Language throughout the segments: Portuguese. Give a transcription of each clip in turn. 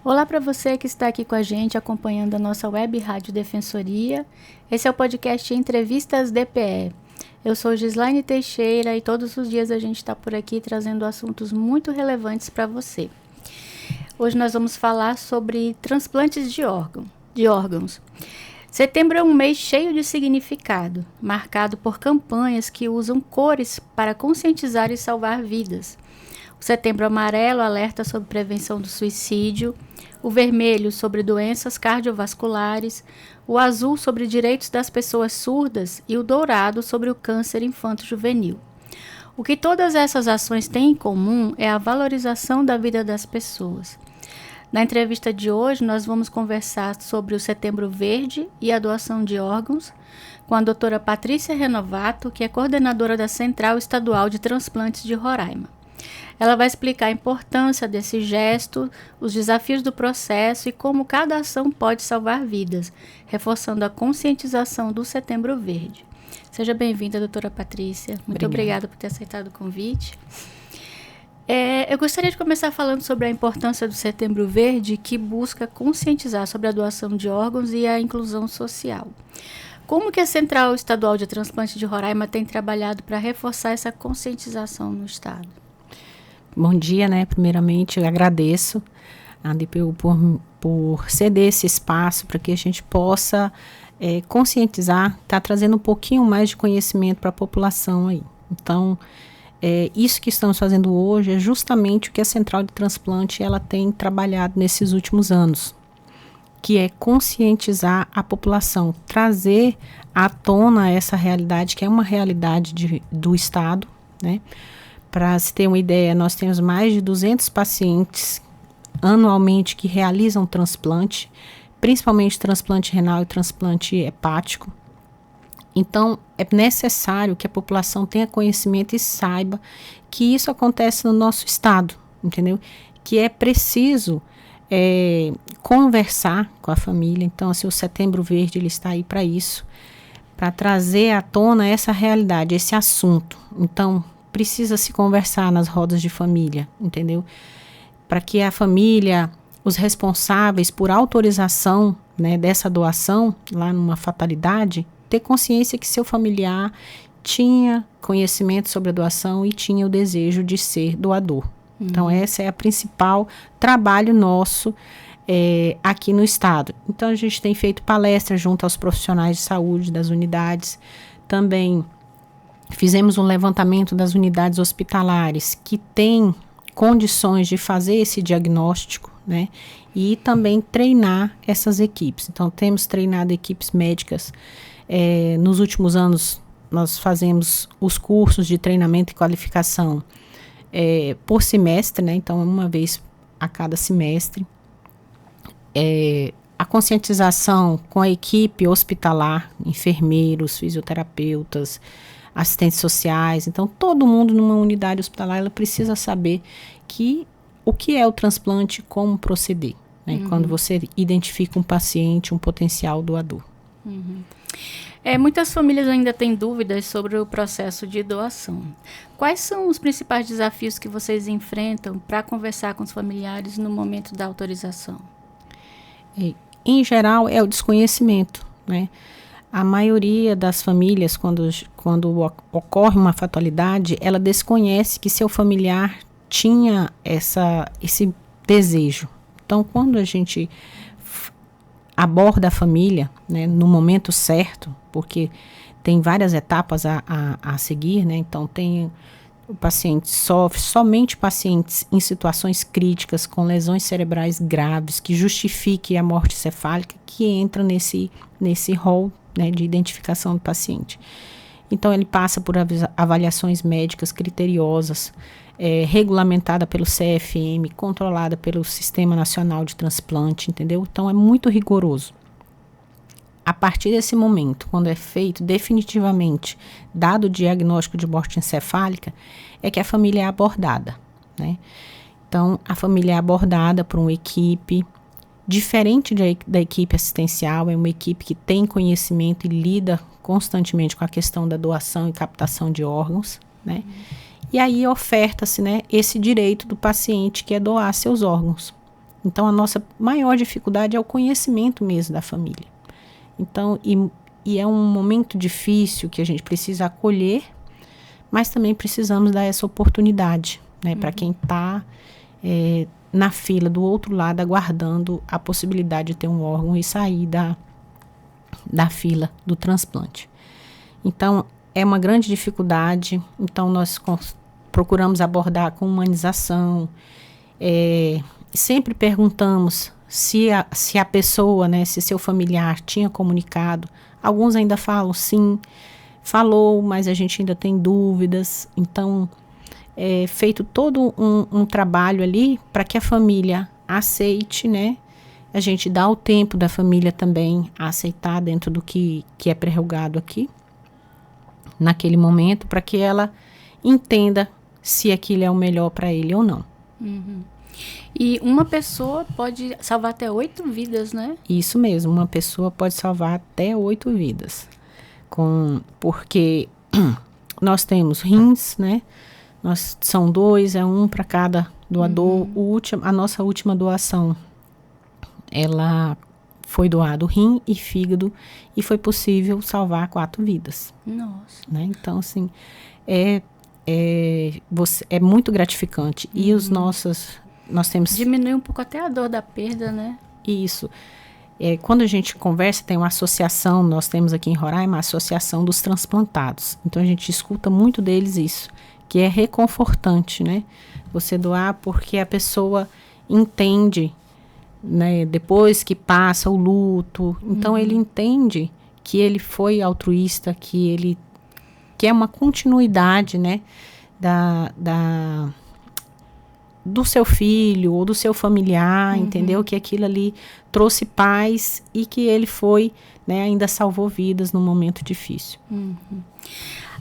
Olá para você que está aqui com a gente acompanhando a nossa web rádio Defensoria. Esse é o podcast Entrevistas DPE. Eu sou Gislaine Teixeira e todos os dias a gente está por aqui trazendo assuntos muito relevantes para você. Hoje nós vamos falar sobre transplantes de órgãos. Setembro é um mês cheio de significado, marcado por campanhas que usam cores para conscientizar e salvar vidas. O Setembro Amarelo alerta sobre prevenção do suicídio, o vermelho sobre doenças cardiovasculares, o azul sobre direitos das pessoas surdas e o dourado sobre o câncer infanto-juvenil. O que todas essas ações têm em comum é a valorização da vida das pessoas. Na entrevista de hoje, nós vamos conversar sobre o Setembro Verde e a doação de órgãos com a doutora Patrícia Renovato, que é coordenadora da Central Estadual de Transplantes de Roraima. Ela vai explicar a importância desse gesto, os desafios do processo e como cada ação pode salvar vidas, reforçando a conscientização do Setembro Verde. Seja bem-vinda, doutora Patrícia. Muito obrigada por ter aceitado o convite. Eu gostaria de começar falando sobre a importância do Setembro Verde, que busca conscientizar sobre a doação de órgãos e a inclusão social. Como que a Central Estadual de Transplante de Roraima tem trabalhado para reforçar essa conscientização no estado? Bom dia, primeiramente eu agradeço a DPU por ceder esse espaço para que a gente possa conscientizar, tá trazendo um pouquinho mais de conhecimento para a população aí. Então, isso que estamos fazendo hoje é justamente o que a Central de Transplante ela tem trabalhado nesses últimos anos, que é conscientizar a população, trazer à tona essa realidade, que é uma realidade do estado, né? Para se ter uma ideia, nós temos mais de 200 pacientes anualmente que realizam transplante, principalmente transplante renal e transplante hepático. Então, é necessário que a população tenha conhecimento e saiba que isso acontece no nosso estado, entendeu? Que é preciso conversar com a família. Então, assim, o Setembro Verde ele está aí para isso, para trazer à tona essa realidade, esse assunto. Então, precisa se conversar nas rodas de família, entendeu? Para que a família, os responsáveis por autorização, dessa doação, lá numa fatalidade, ter consciência que seu familiar tinha conhecimento sobre a doação e tinha o desejo de ser doador. Então, esse é o principal trabalho nosso aqui no estado. Então, a gente tem feito palestras junto aos profissionais de saúde das unidades. Também fizemos um levantamento das unidades hospitalares que têm condições de fazer esse diagnóstico, e também treinar essas equipes. Então, temos treinado equipes médicas. Nos últimos anos, nós fazemos os cursos de treinamento e qualificação por semestre, então uma vez a cada semestre. A conscientização com a equipe hospitalar, enfermeiros, fisioterapeutas, assistentes sociais. Então, todo mundo numa unidade hospitalar, ela precisa saber o que é o transplante, como proceder, quando você identifica um paciente, um potencial doador. Muitas famílias ainda têm dúvidas sobre o processo de doação. Quais são os principais desafios que vocês enfrentam para conversar com os familiares no momento da autorização? Em geral, é o desconhecimento, A maioria das famílias, quando ocorre uma fatalidade, ela desconhece que seu familiar tinha esse desejo. Então, quando a gente aborda a família, no momento certo, porque tem várias etapas a seguir, então o paciente sofre, somente pacientes em situações críticas, com lesões cerebrais graves, que justifique a morte cefálica, que entra nesse rol de identificação do paciente. Então, ele passa por avaliações médicas criteriosas, regulamentada pelo CFM, controlada pelo Sistema Nacional de Transplante, entendeu? Então, é muito rigoroso. A partir desse momento, quando é feito definitivamente, dado o diagnóstico de morte encefálica, é que a família é abordada, Então, a família é abordada por uma equipe diferente da equipe assistencial, é uma equipe que tem conhecimento e lida constantemente com a questão da doação e captação de órgãos, E aí oferta-se, esse direito do paciente que é doar seus órgãos. Então, a nossa maior dificuldade é o conhecimento mesmo da família. Então, e é um momento difícil que a gente precisa acolher, mas também precisamos dar essa oportunidade, né, para quem está na fila do outro lado, aguardando a possibilidade de ter um órgão e sair da fila do transplante. Então, é uma grande dificuldade. Então, nós procuramos abordar com humanização. Sempre perguntamos se a pessoa, né, se seu familiar tinha comunicado. Alguns ainda falam sim, falou, mas a gente ainda tem dúvidas. Então, é feito todo um trabalho ali para que a família aceite, né? A gente dá o tempo da família também a aceitar dentro do que é prerrogado aqui, naquele momento, para que ela entenda se aquilo é o melhor para ele ou não. Uhum. E uma pessoa pode salvar até 8 vidas, né? Isso mesmo, uma pessoa pode salvar até 8 vidas. Porque nós temos rins, né? São 2, é um para cada doador. A nossa última doação, ela foi doado rim e fígado e foi possível salvar 4 vidas. Nossa. Né? Então, assim, é muito gratificante. E nós temos... Diminui um pouco até a dor da perda, né? Isso. Quando a gente conversa, tem uma associação, nós temos aqui em Roraima a Associação dos Transplantados. Então, a gente escuta muito deles isso, que é reconfortante, né? Você doar porque a pessoa entende, né? Depois que passa o luto. Então, ele entende que ele foi altruísta, que é uma continuidade, né? Do seu filho ou do seu familiar, entendeu? Que aquilo ali trouxe paz e que ele foi, né, ainda salvou vidas num momento difícil.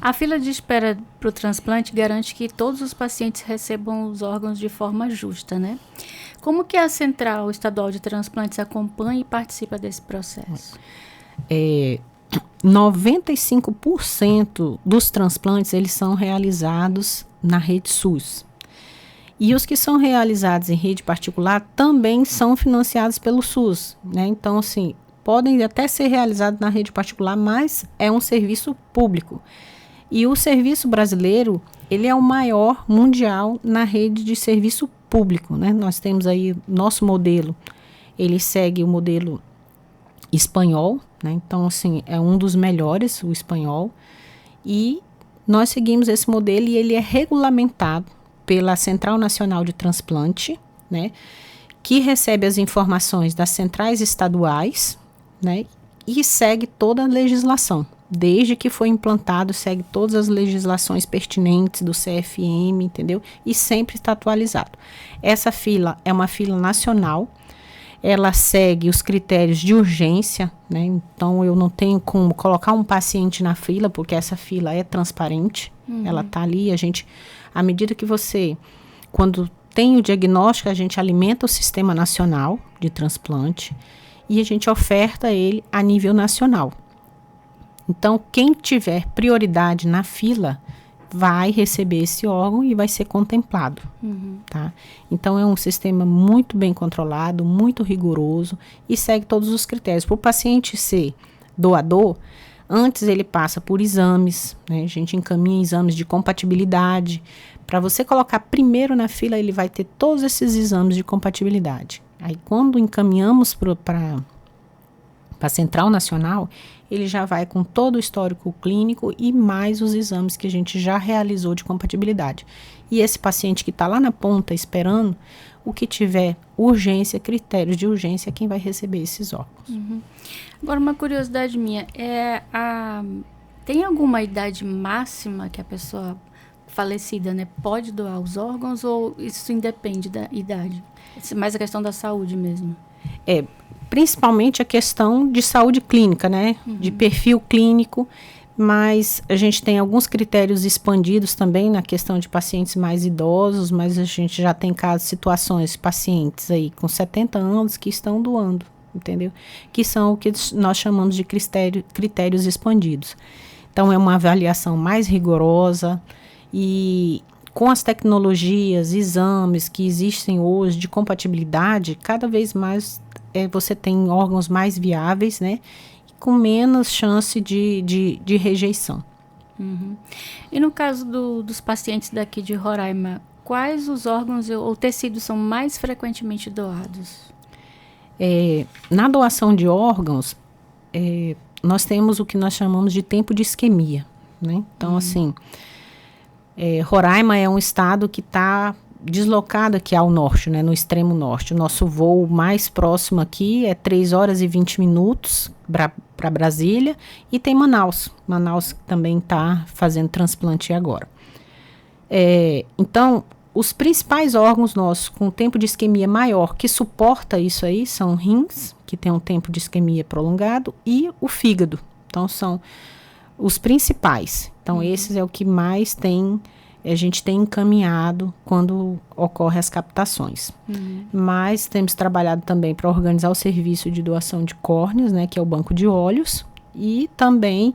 A fila de espera para o transplante garante que todos os pacientes recebam os órgãos de forma justa, né? Como que a Central Estadual de Transplantes acompanha e participa desse processo? 95% dos transplantes, eles são realizados na rede SUS. E os que são realizados em rede particular também são financiados pelo SUS, né? Então, assim, podem até ser realizados na rede particular, mas é um serviço público. E o serviço brasileiro, ele é o maior mundial na rede de serviço público, né? Nós temos aí nosso modelo, ele segue o modelo espanhol, né? Então, assim, é um dos melhores, o espanhol. E nós seguimos esse modelo e ele é regulamentado pela Central Nacional de Transplante, né? Que recebe as informações das centrais estaduais, né? E segue toda a legislação. Desde que foi implantado, segue todas as legislações pertinentes do CFM, entendeu? E sempre está atualizado. Essa fila é uma fila nacional, ela segue os critérios de urgência, né? Então, eu não tenho como colocar um paciente na fila, porque essa fila é transparente, ela está ali, à medida que quando tem o diagnóstico, a gente alimenta o Sistema Nacional de Transplante e a gente oferta ele a nível nacional. Então, quem tiver prioridade na fila vai receber esse órgão e vai ser contemplado, tá? Então, é um sistema muito bem controlado, muito rigoroso e segue todos os critérios. Para o paciente ser doador, antes ele passa por exames, né? A gente encaminha exames de compatibilidade. Para você colocar primeiro na fila, ele vai ter todos esses exames de compatibilidade. Aí, quando encaminhamos para a Central Nacional, ele já vai com todo o histórico clínico e mais os exames que a gente já realizou de compatibilidade. E esse paciente que está lá na ponta esperando, o que tiver urgência, critérios de urgência, é quem vai receber esses órgãos. Agora, uma curiosidade minha, tem alguma idade máxima que a pessoa falecida, né, pode doar os órgãos ou isso independe da idade? É mais a questão da saúde mesmo? Principalmente a questão de saúde clínica, né? De perfil clínico, mas a gente tem alguns critérios expandidos também na questão de pacientes mais idosos, mas a gente já tem situações, pacientes aí com 70 anos que estão doando, entendeu? Que são o que nós chamamos de critérios expandidos. Então, é uma avaliação mais rigorosa e com as tecnologias, exames que existem hoje de compatibilidade, cada vez mais você tem órgãos mais viáveis, né? Com menos chance de rejeição. Uhum. E no caso dos pacientes daqui de Roraima, quais os órgãos ou tecidos são mais frequentemente doados? Na doação de órgãos, nós temos o que nós chamamos de tempo de isquemia, né? Então, assim, Roraima é um estado que está deslocado aqui ao norte, né, no extremo norte. O nosso voo mais próximo aqui é 3 horas e 20 minutos para Brasília, e tem Manaus. Manaus também está fazendo transplante agora. Então, os principais órgãos nossos com tempo de isquemia maior que suporta isso aí são rins, que tem um tempo de isquemia prolongado, e o fígado. Então, são os principais. Então, esses é o que mais a gente tem encaminhado quando ocorrem as captações. Mas temos trabalhado também para organizar o serviço de doação de córneas, né, que é o banco de olhos, e também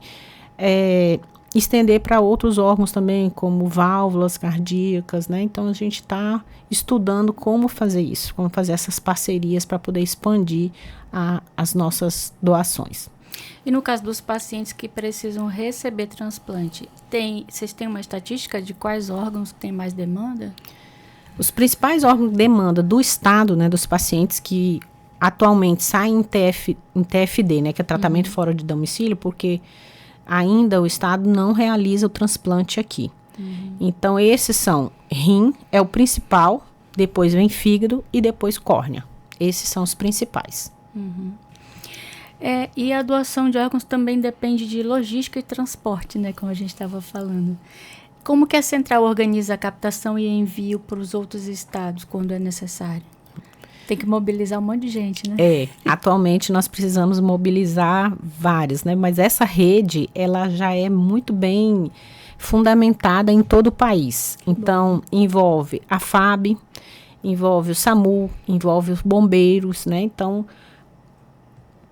estender para outros órgãos também, como válvulas cardíacas, né? Então, a gente está estudando como fazer isso, como fazer essas parcerias para poder expandir as nossas doações. E no caso dos pacientes que precisam receber transplante, vocês têm uma estatística de quais órgãos têm mais demanda? Os principais órgãos de demanda do estado, né, dos pacientes que atualmente saem em TFD, né, que é tratamento fora de domicílio, porque ainda o estado não realiza o transplante aqui. Então, esses são rim, é o principal, depois vem fígado e depois córnea. Esses são os principais. E a doação de órgãos também depende de logística e transporte, né, como a gente estava falando. Como que a central organiza a captação e envio para os outros estados quando é necessário? Tem que mobilizar um monte de gente, né? Atualmente nós precisamos mobilizar vários, né? Mas essa rede, ela já é muito bem fundamentada em todo o país. Então, envolve a FAB, envolve o SAMU, envolve os bombeiros, né? Então,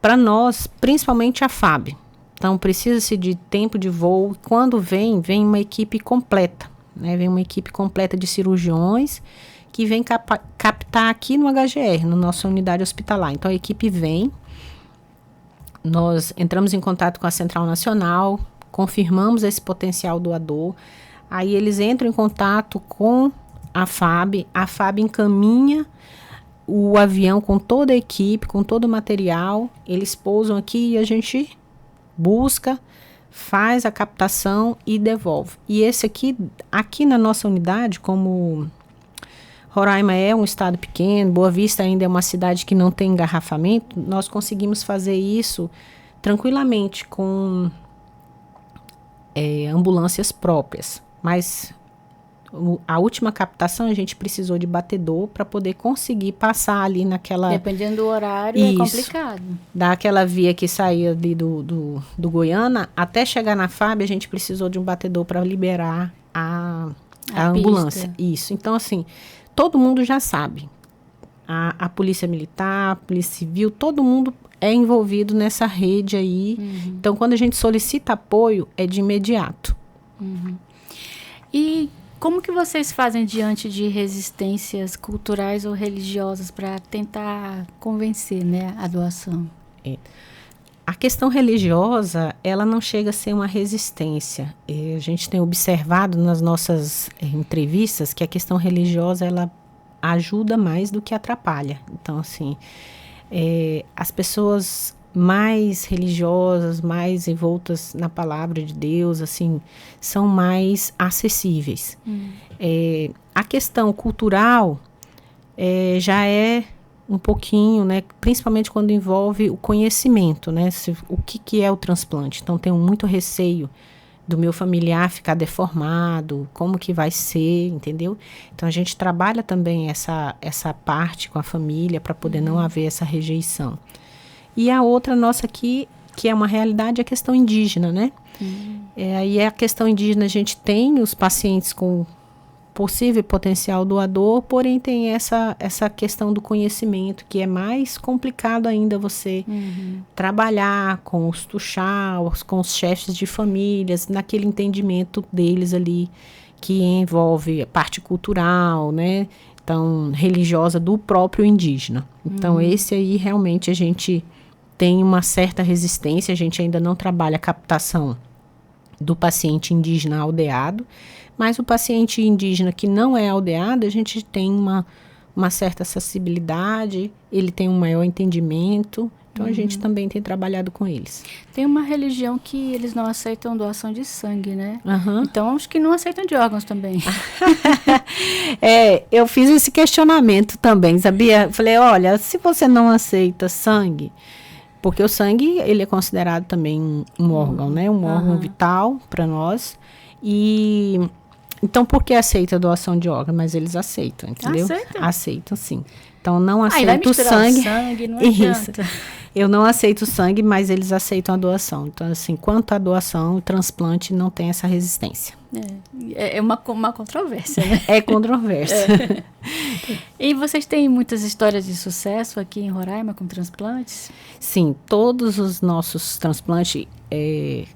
para nós, principalmente a FAB. Então, precisa-se de tempo de voo. Quando vem uma equipe completa, né? Vem uma equipe completa de cirurgiões que vem captar aqui no HGR, na nossa unidade hospitalar. Então, a equipe vem, nós entramos em contato com a Central Nacional, confirmamos esse potencial doador, aí eles entram em contato com a FAB encaminha o avião com toda a equipe, com todo o material, eles pousam aqui e a gente busca, faz a captação e devolve. E esse aqui na nossa unidade, como Roraima é um estado pequeno, Boa Vista ainda é uma cidade que não tem engarrafamento, nós conseguimos fazer isso tranquilamente com ambulâncias próprias. Mas a última captação a gente precisou de batedor para poder conseguir passar ali naquela... Dependendo do horário, é complicado. Daquela via que saía ali do Goiânia, até chegar na FAB, a gente precisou de um batedor para liberar a ambulância. Isso. Então, assim, todo mundo já sabe. A Polícia Militar, a Polícia Civil, todo mundo é envolvido nessa rede aí. Então, quando a gente solicita apoio, é de imediato. E como que vocês fazem diante de resistências culturais ou religiosas para tentar convencer, né, a doação? A questão religiosa, ela não chega a ser uma resistência. A gente tem observado nas nossas entrevistas que a questão religiosa, ela ajuda mais do que atrapalha. Então, assim, as pessoas mais religiosas, mais envoltas na palavra de Deus, assim, são mais acessíveis. A questão cultural já é um pouquinho, né, principalmente quando envolve o conhecimento, né, o que é o transplante. Então, tenho muito receio do meu familiar ficar deformado, como que vai ser, entendeu? Então, a gente trabalha também essa parte com a família para poder não haver essa rejeição. E a outra nossa aqui, que é uma realidade, é a questão indígena, né? Aí a questão indígena, a gente tem os pacientes com possível potencial doador, porém tem essa questão do conhecimento, que é mais complicado ainda você trabalhar com os tuxás, com os chefes de famílias, naquele entendimento deles ali, que envolve a parte cultural, né? Então, religiosa do próprio indígena. Então, esse aí realmente a gente tem uma certa resistência, a gente ainda não trabalha a captação do paciente indígena aldeado, mas o paciente indígena que não é aldeado, a gente tem uma certa acessibilidade, ele tem um maior entendimento, então a gente também tem trabalhado com eles. Tem uma religião que eles não aceitam doação de sangue, né? Uhum. Então, acho que não aceitam de órgãos também. Eu fiz esse questionamento também, sabia? Falei, olha, se você não aceita sangue, porque o sangue, ele é considerado também um órgão, né? Um órgão vital para nós. E então, por que aceita a doação de órgão? Mas eles aceitam, entendeu? Aceitam, sim. Então, não aceito o sangue. Não adianta. Eu não aceito o sangue, mas eles aceitam a doação. Então, assim, quanto à doação, o transplante não tem essa resistência. É uma controvérsia, né? É controvérsia. E vocês têm muitas histórias de sucesso aqui em Roraima com transplantes? Sim, todos os nossos transplantes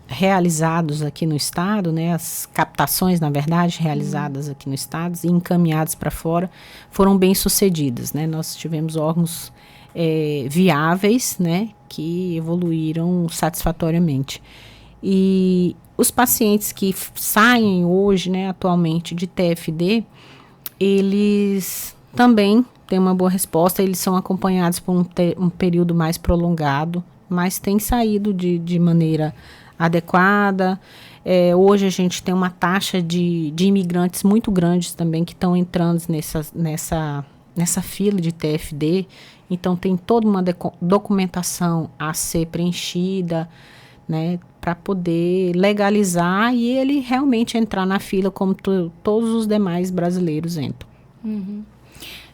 realizados aqui no estado, né, as captações, na verdade, realizadas aqui no estado e encaminhadas para fora, foram bem sucedidas, né? Nós tivemos órgãos viáveis, né, que evoluíram satisfatoriamente. E os pacientes que saem hoje, né, atualmente de TFD, eles também têm uma boa resposta, eles são acompanhados por um período mais prolongado, mas têm saído de maneira adequada. Hoje a gente tem uma taxa de imigrantes muito grandes também que estão entrando nessa fila de TFD, então tem toda uma documentação a ser preenchida, né, para poder legalizar e ele realmente entrar na fila como todos os demais brasileiros entram.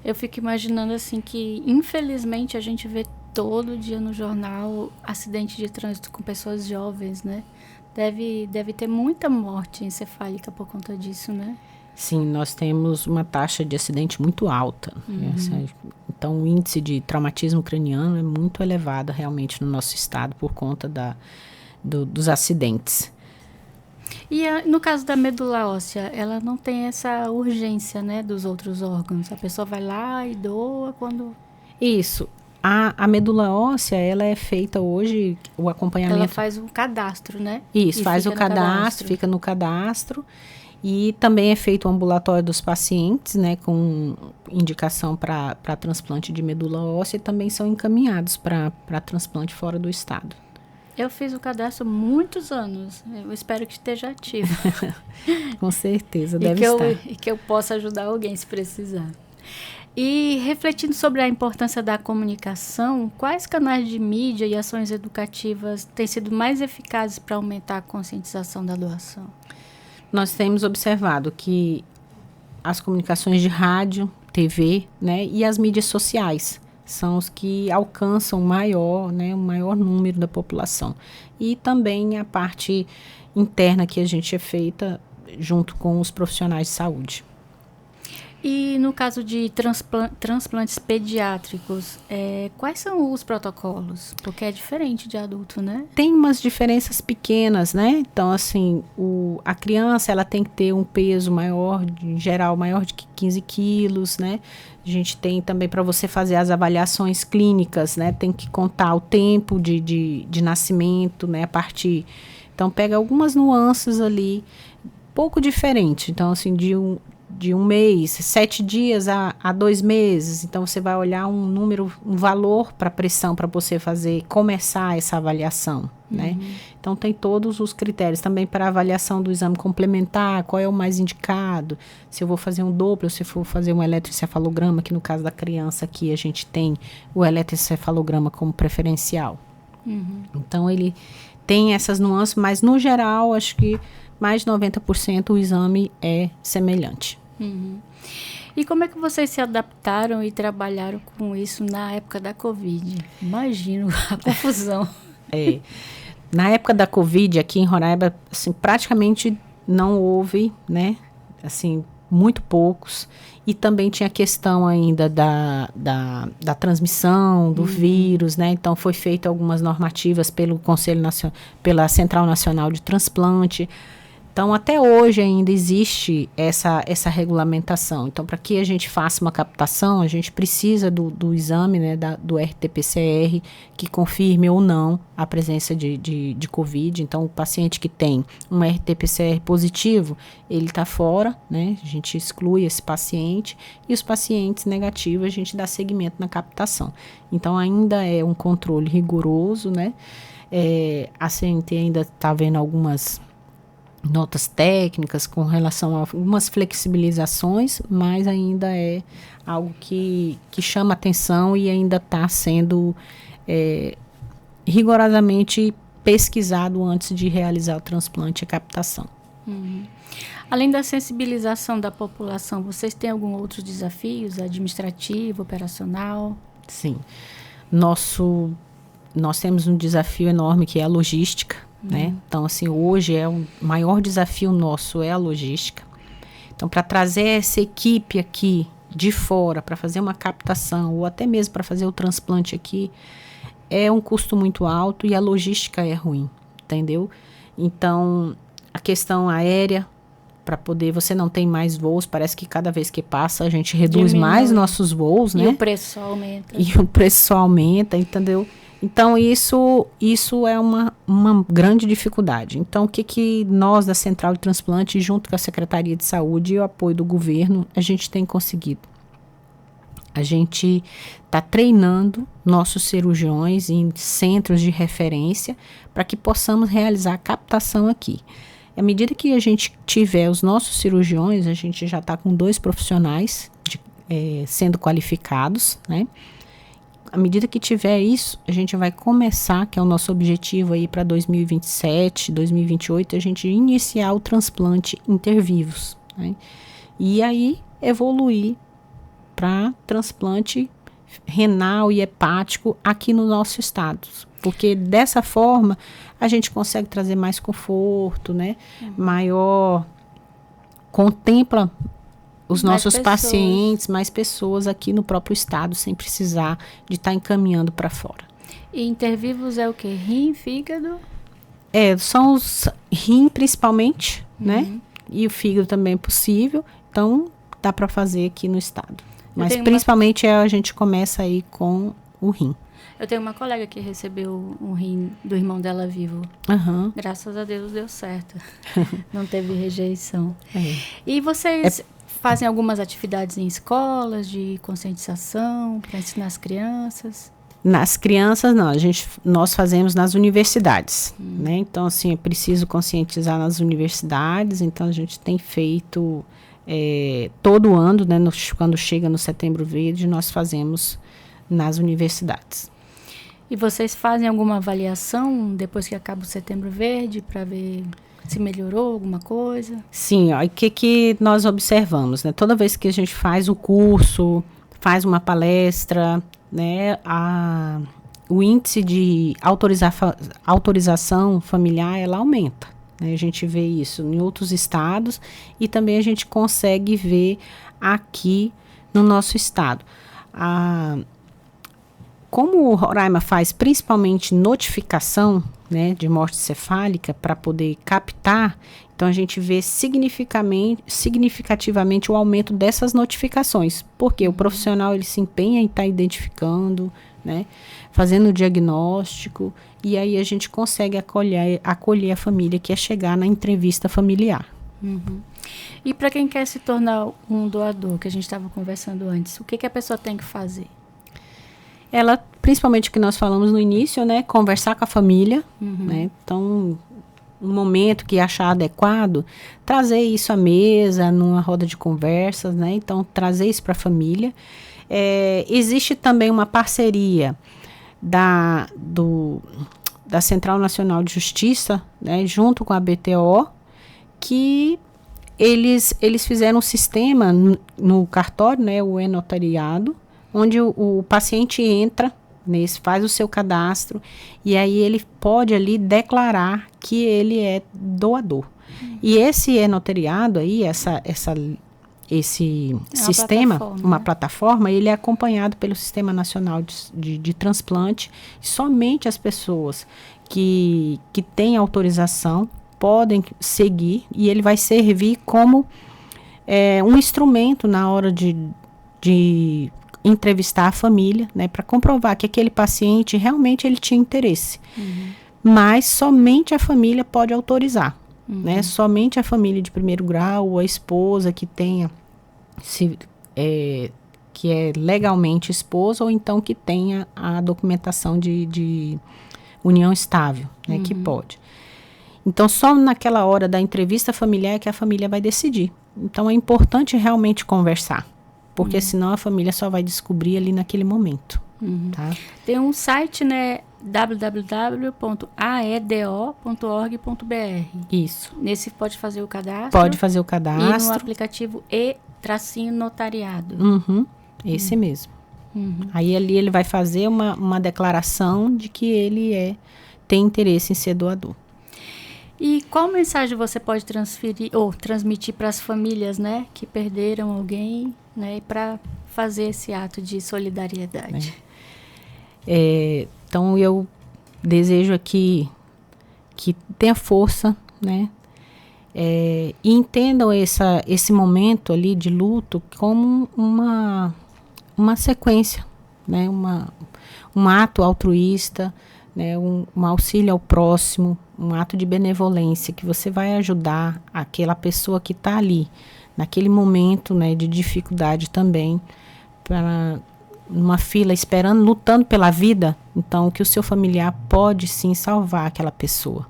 Eu fico imaginando assim que, infelizmente, a gente vê todo dia no jornal acidente de trânsito com pessoas jovens, né? Deve ter muita morte encefálica por conta disso, né? Sim, nós temos uma taxa de acidente muito alta. Então, o índice de traumatismo craniano é muito elevado realmente no nosso estado por conta dos acidentes. E no caso da medula óssea, ela não tem essa urgência, né, dos outros órgãos? A pessoa vai lá e doa quando... Isso. A medula óssea, ela é feita hoje, o acompanhamento... Ela faz um cadastro, né? Isso, faz o cadastro, fica no cadastro. E também é feito o ambulatório dos pacientes, né, com indicação para transplante de medula óssea e também são encaminhados para transplante fora do estado. Eu fiz o cadastro há muitos anos. Eu espero que esteja ativo. Com certeza, deve estar. E que eu possa ajudar alguém se precisar. E refletindo sobre a importância da comunicação, quais canais de mídia e ações educativas têm sido mais eficazes para aumentar a conscientização da doação? Nós temos observado que as comunicações de rádio, TV, né, e as mídias sociais são os que alcançam o maior número da população. E também a parte interna que a gente é feita junto com os profissionais de saúde. E no caso de transplantes pediátricos, quais são os protocolos? Porque é diferente de adulto, né? Tem umas diferenças pequenas, né? Então, assim, a criança ela tem que ter um peso maior, em geral, maior de 15 quilos, né? A gente tem também para você fazer as avaliações clínicas, né? Tem que contar o tempo de nascimento, né? A partir... Então, pega algumas nuances ali, pouco diferente. Então, assim, de um mês, 7 dias a 2 meses. Então, você vai olhar um valor para pressão para você começar essa avaliação, né? Então, tem todos os critérios. Também para avaliação do exame complementar, qual é o mais indicado. Se eu vou fazer um Doppler, se eu for fazer um eletroencefalograma, que no caso da criança aqui a gente tem o eletroencefalograma como preferencial. Então, ele tem essas nuances, mas no geral, acho que mais de 90% o exame é semelhante. E como é que vocês se adaptaram e trabalharam com isso na época da Covid? Imagino a confusão. Na época da Covid, aqui em Roraima, assim, praticamente não houve, né? Assim, muito poucos. E também tinha a questão ainda da transmissão do vírus, né? Então, foi feita algumas normativas pelo Conselho Nacional, pela Central Nacional de Transplante. Então, até hoje ainda existe essa regulamentação. Então, para que a gente faça uma captação, a gente precisa do exame, né, do RT-PCR, que confirme ou não a presença de Covid. Então, o paciente que tem um RT-PCR positivo, ele está fora, né? A gente exclui esse paciente. E os pacientes negativos, a gente dá seguimento na captação. Então, ainda é um controle rigoroso, né? A CNT ainda está vendo algumas notas técnicas com relação a algumas flexibilizações, mas ainda é algo que chama atenção e ainda está sendo rigorosamente pesquisado antes de realizar o transplante e a captação. Além da sensibilização da população, vocês têm algum outros desafios administrativo, operacional? Sim. Nós temos um desafio enorme que é a logística. Né? Então, assim, hoje o maior desafio nosso é a logística. Então, para trazer essa equipe aqui de fora, para fazer uma captação, ou até mesmo para fazer o transplante aqui, é um custo muito alto e a logística é ruim, entendeu? Então, a questão aérea, para poder, você não tem mais voos, parece que cada vez que passa a gente reduz mais nossos voos, né? E o preço só aumenta. E o preço só aumenta, entendeu? Então, isso é uma grande dificuldade. Então, o que nós da Central de Transplante, junto com a Secretaria de Saúde e o apoio do governo, a gente tem conseguido? A gente está treinando nossos cirurgiões em centros de referência para que possamos realizar a captação aqui. À medida que a gente tiver os nossos cirurgiões, a gente já está com 2 profissionais sendo qualificados, né? À medida que tiver isso, a gente vai começar, que é o nosso objetivo aí para 2027, 2028, a gente iniciar o transplante intervivos, né? E aí evoluir para transplante renal e hepático aqui no nosso estado. Porque dessa forma a gente consegue trazer mais conforto, né? Maior, contempla os nossos pacientes, mais pessoas aqui no próprio estado, sem precisar de estar encaminhando para fora. E intervivos é o quê? Rim, fígado? São os rim principalmente, né? E o fígado também é possível. Então, dá para fazer aqui no estado. Mas principalmente a gente começa aí com o rim. Eu tenho uma colega que recebeu um rim do irmão dela vivo. Graças a Deus deu certo. Não teve rejeição. E vocês fazem algumas atividades em escolas de conscientização para ensinar as crianças? Nas crianças, não. Nós fazemos nas universidades, né? Então, assim, é preciso conscientizar nas universidades. Então, a gente tem feito todo ano, né? Quando chega no Setembro Verde, nós fazemos nas universidades. E vocês fazem alguma avaliação depois que acaba o Setembro Verde para ver se melhorou alguma coisa? Sim, o que nós observamos, né? Toda vez que a gente faz o curso, faz uma palestra, né? O índice de autorização familiar, ela aumenta, né? A gente vê isso em outros estados e também a gente consegue ver aqui no nosso estado. Como o Roraima faz principalmente notificação, né, de morte cefálica para poder captar, então a gente vê significativamente o aumento dessas notificações, porque o profissional ele se empenha em estar identificando, né, fazendo o diagnóstico, e aí a gente consegue acolher a família que é chegar na entrevista familiar. E para quem quer se tornar um doador, que a gente estava conversando antes, o que a pessoa tem que fazer? Ela, principalmente o que nós falamos no início, né, conversar com a família, né, então, um momento que achar adequado, trazer isso à mesa, numa roda de conversas, né, então, trazer isso para a família. Existe também uma parceria da Central Nacional de Justiça, né, junto com a BTO, que eles fizeram um sistema no cartório, né, o e-notariado, onde o paciente entra, faz o seu cadastro, e aí ele pode ali declarar que ele é doador. E esse e-notariado aí, esse sistema, uma plataforma, ele é acompanhado pelo Sistema Nacional de Transplante. Somente as pessoas que têm autorização podem seguir e ele vai servir como um instrumento na hora de entrevistar a família, né, para comprovar que aquele paciente realmente ele tinha interesse. Mas somente a família pode autorizar, né? Somente a família de primeiro grau ou a esposa que tenha que é legalmente esposa ou então que tenha a documentação de união estável, né, que pode. Então, só naquela hora da entrevista familiar é que a família vai decidir. Então, é importante realmente conversar, porque senão a família só vai descobrir ali naquele momento. Tá? Tem um site, né, www.aedo.org.br. Isso. Nesse pode fazer o cadastro. Pode fazer o cadastro. E no aplicativo e-notariado. Esse mesmo. Aí ali ele vai fazer uma declaração de que ele tem interesse em ser doador. E qual mensagem você pode transmitir para as famílias, né, que perderam alguém, né, para fazer esse ato de solidariedade? Então eu desejo aqui que tenha força, né, e entendam esse momento ali de luto como uma sequência, né, um ato altruísta, né, um auxílio ao próximo, um ato de benevolência que você vai ajudar aquela pessoa que está ali, naquele momento, né, de dificuldade também, numa fila esperando, lutando pela vida. Então, que o seu familiar pode sim salvar aquela pessoa.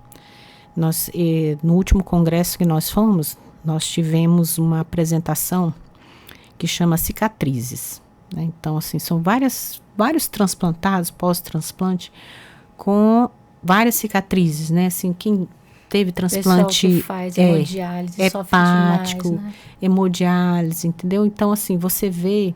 No último congresso que nós fomos, nós tivemos uma apresentação que chama Cicatrizes, né? Então, assim, são vários transplantados, pós-transplante, com várias cicatrizes, né? Assim, quem teve transplante que faz hemodiálise, hepático, demais, né? hemodiálise, entendeu? Então, assim, você vê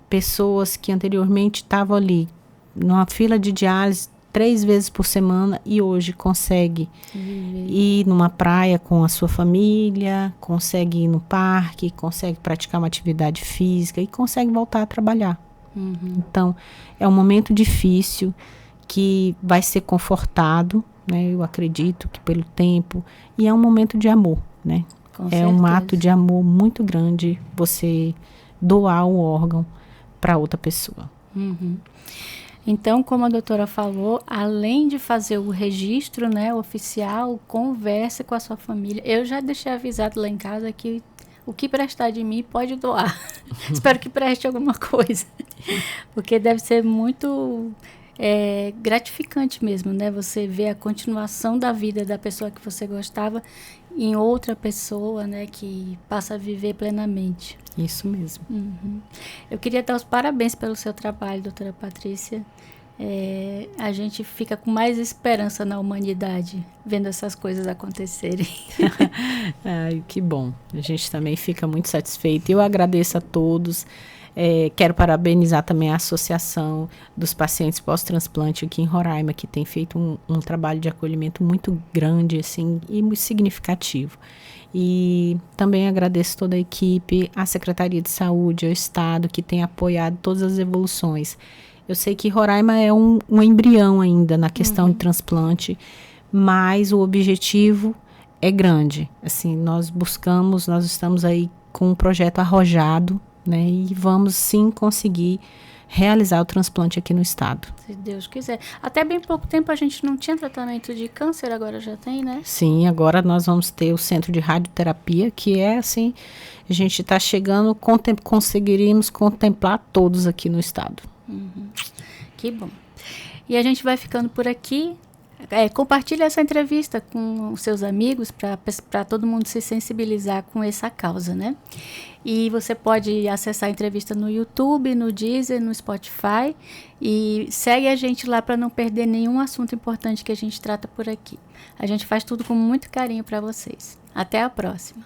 pessoas que anteriormente estavam ali numa fila de diálise 3 vezes por semana e hoje consegue ir numa praia com a sua família, consegue ir no parque, consegue praticar uma atividade física e consegue voltar a trabalhar. Então, é um momento difícil que vai ser confortado, né? Eu acredito que pelo tempo, e é um momento de amor, né? É um ato de amor muito grande você doar o órgão para outra pessoa. Então, como a doutora falou, além de fazer o registro, né, oficial, converse com a sua família. Eu já deixei avisado lá em casa que o que prestar de mim pode doar. Espero que preste alguma coisa, porque deve ser muito gratificante mesmo, né? Você ver a continuação da vida da pessoa que você gostava em outra pessoa, né? Que passa a viver plenamente. Isso mesmo. Eu queria dar os parabéns pelo seu trabalho, doutora Patrícia. A gente fica com mais esperança na humanidade vendo essas coisas acontecerem. Ai, que bom. A gente também fica muito satisfeito. Eu agradeço a todos. Quero parabenizar também a Associação dos Pacientes Pós-Transplante aqui em Roraima, que tem feito um trabalho de acolhimento muito grande assim, e muito significativo. E também agradeço toda a equipe, a Secretaria de Saúde, ao Estado, que tem apoiado todas as evoluções. Eu sei que Roraima é um embrião ainda na questão de transplante, mas o objetivo é grande. Assim, nós estamos aí com um projeto arrojado, né, e vamos sim conseguir realizar o transplante aqui no estado. Se Deus quiser. Até bem pouco tempo a gente não tinha tratamento de câncer, agora já tem, né? Sim, agora nós vamos ter o centro de radioterapia, que é assim, a gente está chegando, conseguiríamos contemplar todos aqui no estado. Que bom. E a gente vai ficando por aqui. Compartilhe essa entrevista com os seus amigos para todo mundo se sensibilizar com essa causa, né? E você pode acessar a entrevista no YouTube, no Deezer, no Spotify e segue a gente lá para não perder nenhum assunto importante que a gente trata por aqui. A gente faz tudo com muito carinho para vocês. Até a próxima!